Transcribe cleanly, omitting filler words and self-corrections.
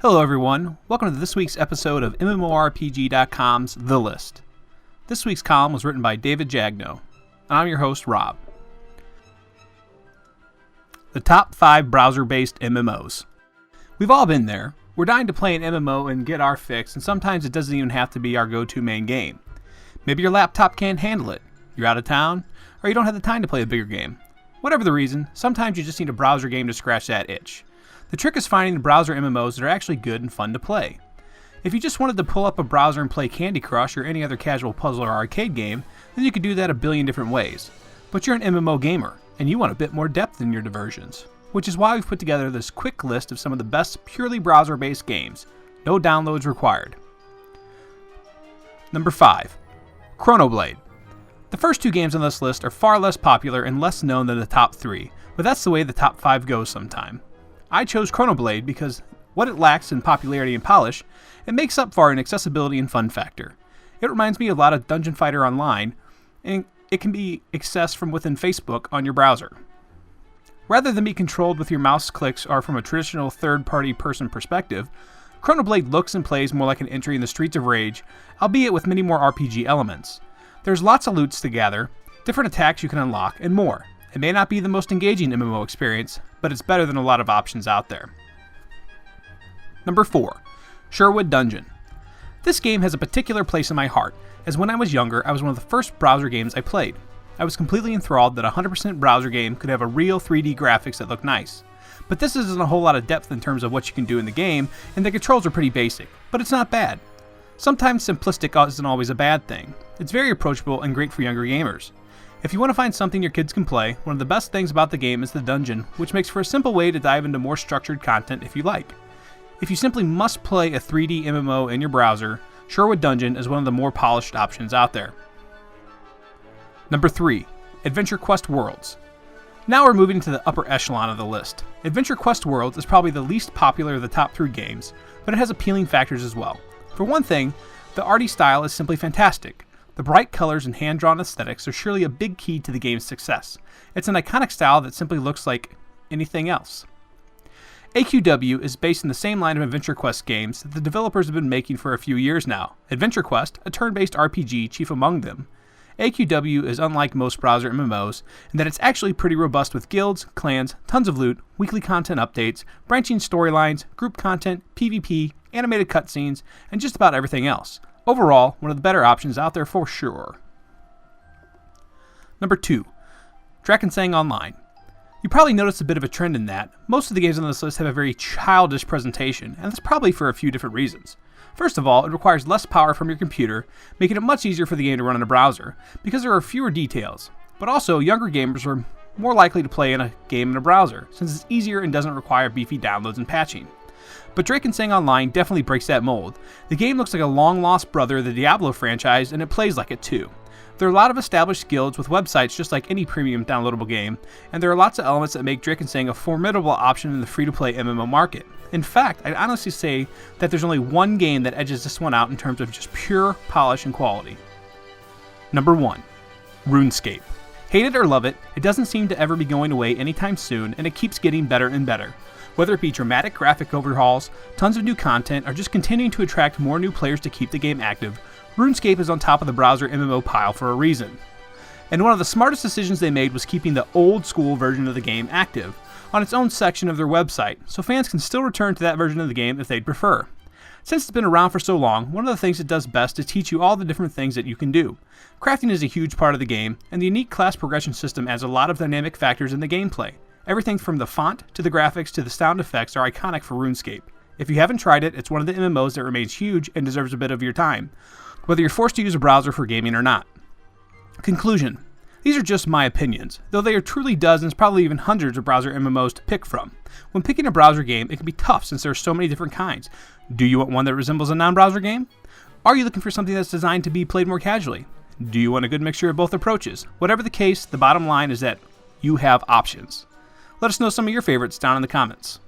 Hello everyone, welcome to this week's episode of MMORPG.com's The List. This week's column was written by David Jagneaux, and I'm your host, Rob. The top 5 browser-based MMOs. We've all been there. We're dying to play an MMO and get our fix, and sometimes it doesn't even have to be our go-to main game. Maybe your laptop can't handle it, you're out of town, or you don't have the time to play a bigger game. Whatever the reason, sometimes you just need a browser game to scratch that itch. The trick is finding the browser MMOs that are actually good and fun to play. If you just wanted to pull up a browser and play Candy Crush or any other casual puzzle or arcade game, then you could do that a billion different ways. But you're an MMO gamer, and you want a bit more depth in your diversions, which is why we've put together this quick list of some of the best purely browser-based games. No downloads required. Number 5. Chronoblade. The first 2 games on this list are far less popular and less known than the top 3, but that's the way the top 5 goes sometime. I chose Chronoblade because what it lacks in popularity and polish, it makes up for in accessibility and fun factor. It reminds me a lot of Dungeon Fighter Online, and it can be accessed from within Facebook on your browser. Rather than be controlled with your mouse clicks or from a traditional third-party person perspective, Chronoblade looks and plays more like an entry in the Streets of Rage, albeit with many more RPG elements. There's lots of loots to gather, different attacks you can unlock, and more. It may not be the most engaging MMO experience, but it's better than a lot of options out there. Number 4. Sherwood Dungeon. This game has a particular place in my heart, as when I was younger, I was one of the first browser games I played. I was completely enthralled that a 100% browser game could have a real 3D graphics that look nice. But this isn't a whole lot of depth in terms of what you can do in the game, and the controls are pretty basic, but it's not bad. Sometimes simplistic isn't always a bad thing. It's very approachable and great for younger gamers. If you want to find something your kids can play, one of the best things about the game is the dungeon, which makes for a simple way to dive into more structured content if you like. If you simply must play a 3D MMO in your browser, Sherwood Dungeon is one of the more polished options out there. Number 3. Adventure Quest Worlds. Now we're moving to the upper echelon of the list. Adventure Quest Worlds is probably the least popular of the top 3 games, but it has appealing factors as well. For one thing, the arty style is simply fantastic. The bright colors and hand-drawn aesthetics are surely a big key to the game's success. It's an iconic style that simply looks like anything else. AQW is based in the same line of Adventure Quest games that the developers have been making for a few years now. Adventure Quest, a turn-based RPG, chief among them. AQW is unlike most browser MMOs in that it's actually pretty robust with guilds, clans, tons of loot, weekly content updates, branching storylines, group content, PvP, animated cutscenes, and just about everything else. Overall, one of the better options out there for sure. Number 2. Drakensang Online. You probably noticed a bit of a trend in that. Most of the games on this list have a very childish presentation, and that's probably for a few different reasons. First of all, it requires less power from your computer, making it much easier for the game to run in a browser, because there are fewer details. But also, younger gamers are more likely to play in a game in a browser, since it's easier and doesn't require beefy downloads and patching. But Drakensang Online definitely breaks that mold. The game looks like a long-lost brother of the Diablo franchise, and it plays like it too. There are a lot of established guilds with websites just like any premium downloadable game, and there are lots of elements that make Drakensang a formidable option in the free-to-play MMO market. In fact, I'd honestly say that there's only one game that edges this one out in terms of just pure polish and quality. Number 1. Runescape. Hate it or love it, it doesn't seem to ever be going away anytime soon, and it keeps getting better and better. Whether it be dramatic graphic overhauls, tons of new content, or just continuing to attract more new players to keep the game active, RuneScape is on top of the browser MMO pile for a reason. And one of the smartest decisions they made was keeping the old school version of the game active, on its own section of their website, so fans can still return to that version of the game if they'd prefer. Since it's been around for so long, one of the things it does best is teach you all the different things that you can do. Crafting is a huge part of the game, and the unique class progression system adds a lot of dynamic factors in the gameplay. Everything from the font, to the graphics, to the sound effects are iconic for RuneScape. If you haven't tried it, it's one of the MMOs that remains huge and deserves a bit of your time, whether you're forced to use a browser for gaming or not. Conclusion. These are just my opinions, though there are truly dozens, probably even hundreds of browser MMOs to pick from. When picking a browser game, it can be tough since there are so many different kinds. Do you want one that resembles a non-browser game? Are you looking for something that's designed to be played more casually? Do you want a good mixture of both approaches? Whatever the case, the bottom line is that you have options. Let us know some of your favorites down in the comments.